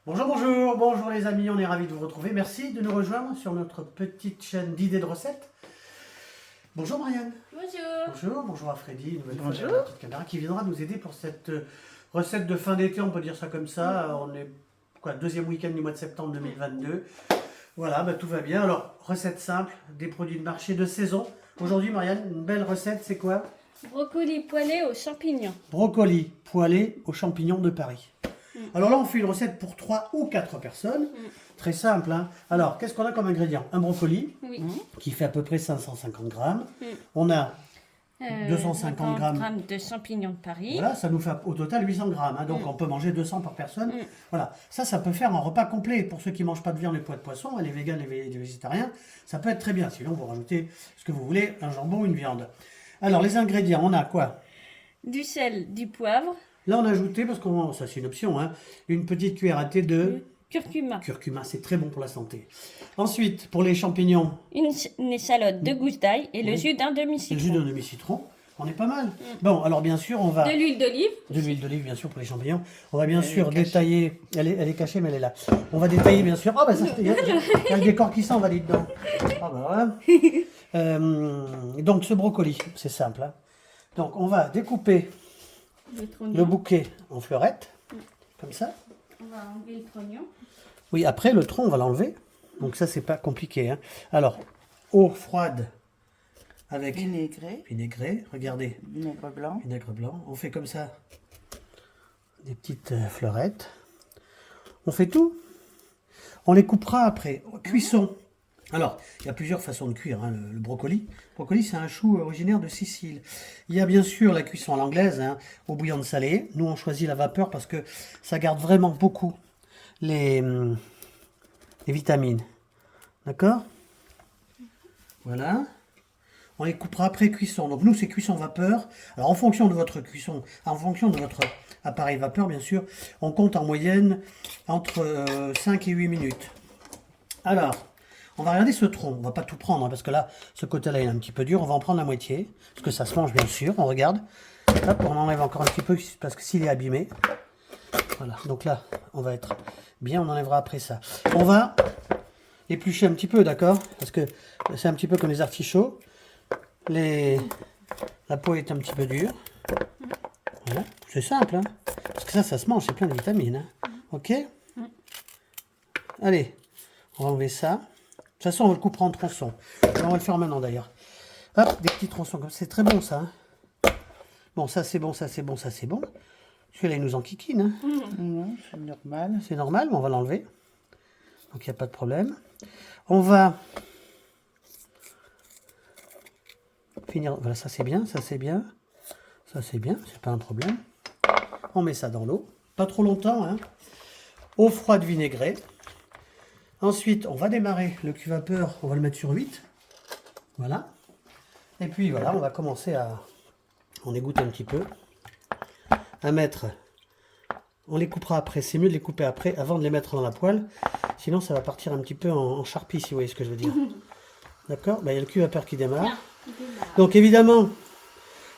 Bonjour les amis, on est ravis de vous retrouver. Merci de nous rejoindre sur notre petite chaîne d'idées de recettes. Bonjour Marianne. Bonjour. Bonjour à Freddy, une nouvelle fois Bonjour. derrière la petite caméra, qui viendra nous aider pour cette recette de fin d'été, on peut dire ça comme ça. On est deuxième week-end du mois de septembre 2022. Voilà, tout va bien. Alors, recette simple, des produits de marché de saison. Aujourd'hui Marianne, une belle recette, c'est quoi? Brocoli poêlé aux champignons. Brocoli poêlé aux champignons de Paris. Alors là, on fait une recette pour 3 ou 4 personnes. Très simple. Hein. Alors, qu'est-ce qu'on a comme ingrédient? Un brocoli, qui fait à peu près 550 grammes. On a 250 grammes de champignons de Paris. Voilà, ça nous fait au total 800 grammes. Hein. Donc, on peut manger 200 par personne. Voilà, ça peut faire un repas complet. Pour ceux qui ne mangent pas de viande et pas de poisson, les véganes, les végétariens, ça peut être très bien. Sinon, vous rajoutez ce que vous voulez, un jambon ou une viande. Alors, les ingrédients, on a quoi? Du sel, du poivre. Là, on a ajouté, parce que ça c'est une option, hein, une petite cuillère à thé de curcuma. Curcuma, c'est très bon pour la santé. Ensuite, pour les champignons, une échalote de gousse d'ail et le jus d'un demi-citron. Le jus d'un demi-citron, on est pas mal. Bon, alors bien sûr, on va... De l'huile d'olive. De l'huile d'olive, bien sûr, pour les champignons. On va bien sûr détailler... Elle est cachée, mais elle est là. On va détailler, bien sûr... Ah, ça, il y a le décor qui s'en va, dites donc. Ah, voilà. Donc, ce brocoli, c'est simple. Hein. Donc, on va découper le bouquet en fleurettes, comme ça. On va enlever le trognon. Oui, après, le tronc, on va l'enlever. Donc ça, c'est pas compliqué. Hein. Alors, eau froide avec vinaigré. Regardez. Vinaigre blanc. On fait comme ça des petites fleurettes. On fait tout. On les coupera après. Cuisson. Alors, il y a plusieurs façons de cuire hein, le brocoli. Le brocoli, c'est un chou originaire de Sicile. Il y a bien sûr la cuisson à l'anglaise, hein, au bouillon de salé. Nous, on choisit la vapeur parce que ça garde vraiment beaucoup les vitamines. D'accord? Voilà. On les coupera après cuisson. Donc nous, c'est cuisson vapeur. Alors en fonction de votre cuisson, en fonction de votre appareil vapeur, bien sûr, on compte en moyenne entre 5 et 8 minutes. Alors, on va regarder ce tronc. On va pas tout prendre, hein, parce que là, ce côté-là, il est un petit peu dur. On va en prendre la moitié, parce que ça se mange, bien sûr. On regarde. Hop, on enlève encore un petit peu, parce que s'il est abîmé. Voilà, donc là, on va être bien. On enlèvera après ça. On va éplucher un petit peu, d'accord? Parce que c'est un petit peu comme les artichauts. La peau est un petit peu dure. Voilà, c'est simple, hein? Parce que ça se mange, c'est plein de vitamines. Hein? Ok? Allez, on va enlever ça. De toute façon, on va le couper en tronçons. On va le faire maintenant d'ailleurs. Hop, des petits tronçons comme ça. C'est très bon ça. Hein. Bon, ça c'est bon, ça c'est bon, ça c'est bon. Celui-là, il nous enquiquine. Hein. Non, c'est normal. C'est normal, mais on va l'enlever. Donc, il n'y a pas de problème. On va finir. Voilà, ça c'est bien, ça c'est bien. Ça c'est bien, c'est pas un problème. On met ça dans l'eau. Pas trop longtemps. Hein. Eau froide vinaigrée. Ensuite, on va démarrer le cuve-vapeur. On va le mettre sur 8. Voilà. Et puis, voilà, on va commencer à... On égoutte un petit peu. À mettre... On les coupera après. C'est mieux de les couper après, avant de les mettre dans la poêle. Sinon, ça va partir un petit peu en charpie, si vous voyez ce que je veux dire. D'accord? Il y a le cuve-vapeur qui démarre. Donc, évidemment,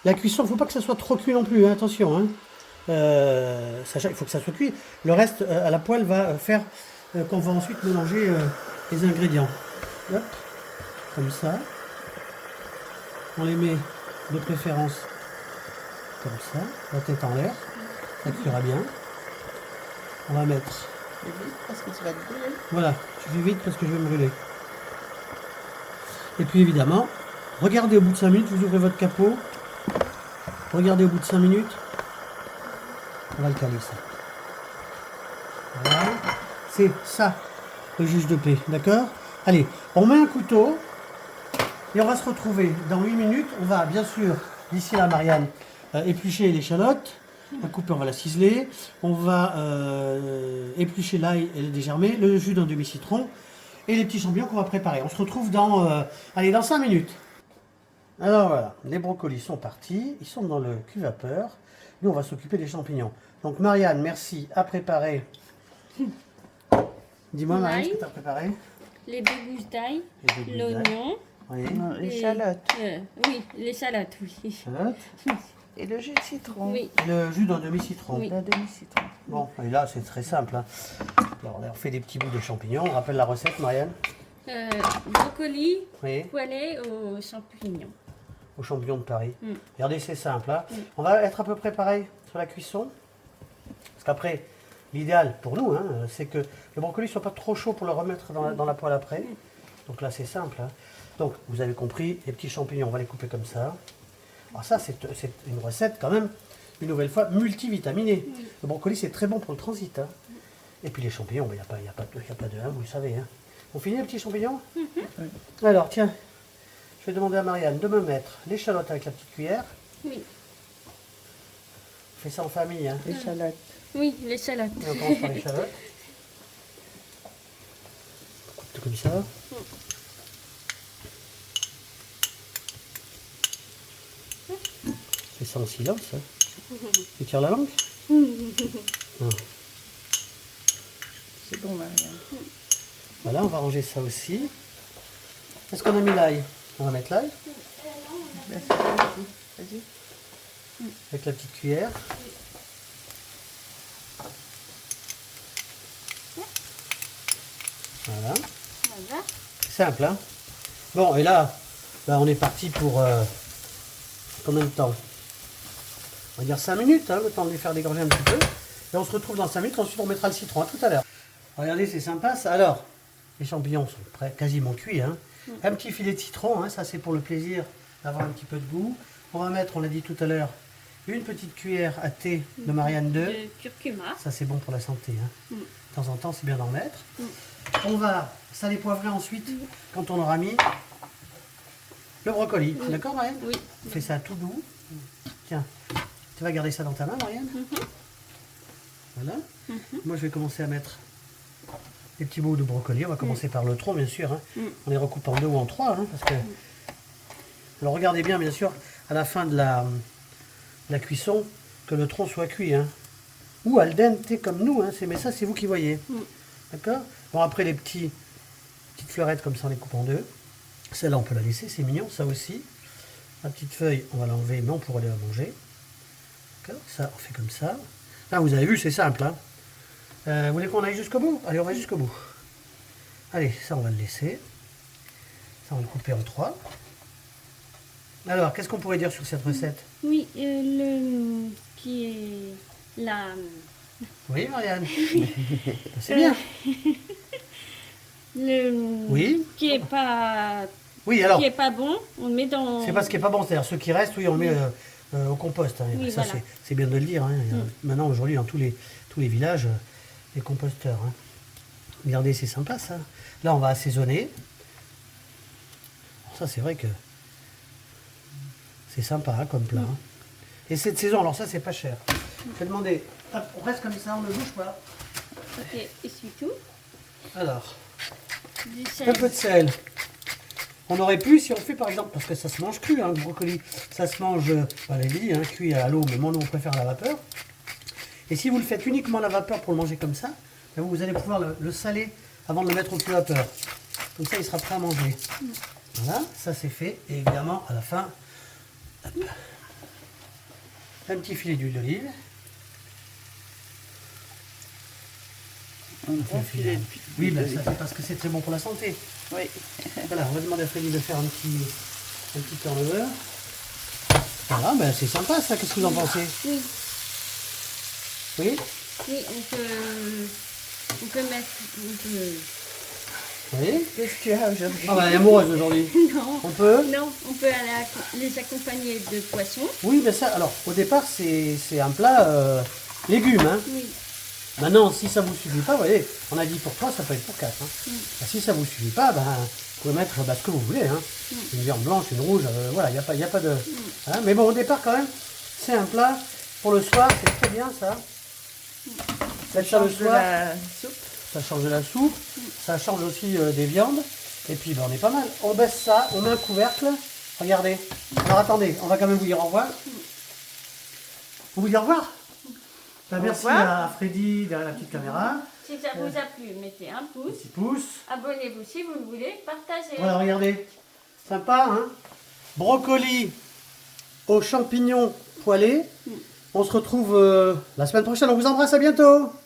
la cuisson, il ne faut pas que ça soit trop cuit non plus. Hein, attention. Hein. Il faut que ça soit cuit. Le reste, à la poêle, va faire qu'on va ensuite mélanger les ingrédients. Hop. Comme ça. On les met de préférence comme ça. La tête en l'air. Ça cuira bien. On va mettre... Fais vite parce que tu vas te brûler. Voilà, je fais vite parce que je vais me brûler. Et puis évidemment, regardez au bout de 5 minutes, vous ouvrez votre capot. Regardez au bout de 5 minutes. On va le caler ça. Voilà. C'est ça, le juge de paix, d'accord? Allez, on met un couteau. Et on va se retrouver dans 8 minutes. On va bien sûr, d'ici là Marianne, éplucher l'échalote. On va couper, on va la ciseler. On va éplucher l'ail et le dégermer, le jus d'un demi-citron et les petits champignons qu'on va préparer. On se retrouve dans 5 minutes. Alors voilà, les brocolis sont partis. Ils sont dans le cuve-vapeur. Nous, on va s'occuper des champignons. Donc Marianne, merci à préparer. Dis-moi Marianne, ce que tu as préparé. Les deux gousses d'ail, l'oignon. Oui. L'échalote. Oui, l'échalote, oui. L'échalote. Et le jus de citron. Oui. Le jus d'un demi-citron. Oui. D'un demi-citron. Bon, et là, c'est très simple. Hein. Alors là, on fait des petits bouts de champignons. On rappelle la recette, Marianne? Brocoli Oui, poêlé aux champignons. aux champignons de Paris. Mm. Regardez, c'est simple. Hein. Mm. On va être à peu près pareil sur la cuisson. Parce qu'après, l'idéal pour nous, hein, c'est que le brocoli ne soit pas trop chaud pour le remettre dans la poêle après. Donc là, c'est simple. Hein. Donc, vous avez compris, les petits champignons, on va les couper comme ça. Alors ça, c'est une recette quand même, une nouvelle fois, multivitaminée. Le brocoli, c'est très bon pour le transit. Hein. Et puis les champignons, il n'y a pas de vous le savez. Hein. On finit les petits champignons? Alors, tiens, je vais demander à Marianne de me mettre l'échalote avec la petite cuillère. Oui. On fait ça en famille. Hein. L'échalote. Oui, les salades. Et on commence par l'échalote. Tout comme ça. Fais ça en silence. Hein. Tu tires la langue? Non. C'est bon, Marianne. Voilà, on va ranger ça aussi. Est-ce qu'on a mis l'ail? On va mettre l'ail Vas-y, vas-y. Vas-y. avec la petite cuillère. Voilà. Voilà. C'est simple, hein? Bon, et là, on est parti pour combien de temps? On va dire 5 minutes, hein, le temps de les faire dégorger un petit peu. Et on se retrouve dans 5 minutes, ensuite on mettra le citron. À tout à l'heure. Regardez, c'est sympa ça. Alors, les champignons sont prêts, quasiment cuits. Hein. Un petit filet de citron, hein, ça c'est pour le plaisir d'avoir un petit peu de goût. On va mettre, on l'a dit tout à l'heure, une petite cuillère à thé de Marianne 2. De curcuma. Ça c'est bon pour la santé. Hein. Mm. De temps en temps, c'est bien d'en mettre. On va saler poivrer ensuite, quand on aura mis le brocoli. D'accord, Marianne? Oui. On fait ça tout doux. Tiens, tu vas garder ça dans ta main, Marianne? Voilà. Moi, je vais commencer à mettre les petits bouts de brocoli. On va commencer par le tronc, bien sûr. Hein. On les recoupe en 2 ou en 3. Hein, parce que... Alors, regardez bien, bien sûr, à la fin de la cuisson, que le tronc soit cuit. Hein. Ou al dente, comme nous. Hein. Mais ça, c'est vous qui voyez. D'accord? Bon, après, les petites fleurettes, comme ça, on les coupe en 2. Celle-là, on peut la laisser, c'est mignon, ça aussi. La petite feuille, on va l'enlever, mais on pourra la manger. D'accord? Ça, on fait comme ça. Là, vous avez vu, c'est simple. Hein. Vous voulez qu'on aille jusqu'au bout? Allez, on va jusqu'au bout. Allez, ça, on va le laisser. Ça, on va le couper en 3. Alors, qu'est-ce qu'on pourrait dire sur cette recette? Oui, qui est la... Oui, Marianne? C'est bien. Oui? Qui est pas... Oui, alors, Qui est pas bon, on le met dans... c'est pas ce qui est pas bon, c'est-à-dire ceux qui restent, oui, on le met au compost. Hein. Oui, Ça, voilà. c'est bien de le dire. Hein. Il y a maintenant, aujourd'hui, dans tous les villages, les composteurs. Hein. Regardez, c'est sympa, ça. Là, on va assaisonner. Alors, ça, c'est vrai que c'est sympa hein, comme plat. Hein. Et cette saison, alors ça, c'est pas cher. Je vais demander, hop, on reste comme ça, on ne bouge pas. Ok, essuie tout. Alors, Du un sel. peu de sel. On aurait pu, si on fait par exemple, parce que ça se mange cru, hein, le brocoli, ça se mange, elle dit, hein, cuit à l'eau, mais moi, nous, on préfère à la vapeur. Et si vous le faites uniquement à la vapeur pour le manger comme ça, ben vous allez pouvoir le saler avant de le mettre au cuit vapeur. Comme ça, il sera prêt à manger. Voilà, ça c'est fait. Et évidemment, à la fin, hop, un petit filet d'huile d'olive. Un bon filet de Oui, ben, d'olive. ça c'est parce que c'est très bon pour la santé. Oui. Voilà, on va demander à Freddy de faire un petit turnover. Voilà, ben c'est sympa ça, qu'est-ce que vous en pensez? Oui, Oui? oui, on peut mettre... Oui? Qu'est-ce que tu as aujourd'hui? Ah ben, elle est amoureuse aujourd'hui. Non, On peut? non, on peut les accompagner de poisson. Oui, ben ça, alors au départ c'est un plat légumes. Hein. Oui, Maintenant, si ça vous suffit pas, vous voyez, on a dit pour 3, ça peut être pour 4. Hein. Ben, si ça vous suffit pas, ben, vous pouvez mettre ce que vous voulez. Hein. Une viande blanche, une rouge, voilà, il n'y a pas de... Hein. Mais bon, au départ quand même, c'est un plat pour le soir, c'est très bien ça. Faites ça le Change de soir, la soupe. ça change de la soupe, ça change aussi des viandes. Et puis ben, on est pas mal. On baisse ça, on met un couvercle. Regardez. Alors attendez, on va quand même vous dire au revoir. Vous dire au revoir. Ben, merci revoir. à Freddy derrière la petite caméra. si ça vous a plu, mettez un pouce. Petit pouce. Abonnez-vous si vous le voulez, partagez. Voilà, regardez. Sympa, hein? Brocoli aux champignons poêlés. On se retrouve la semaine prochaine. On vous embrasse, à bientôt.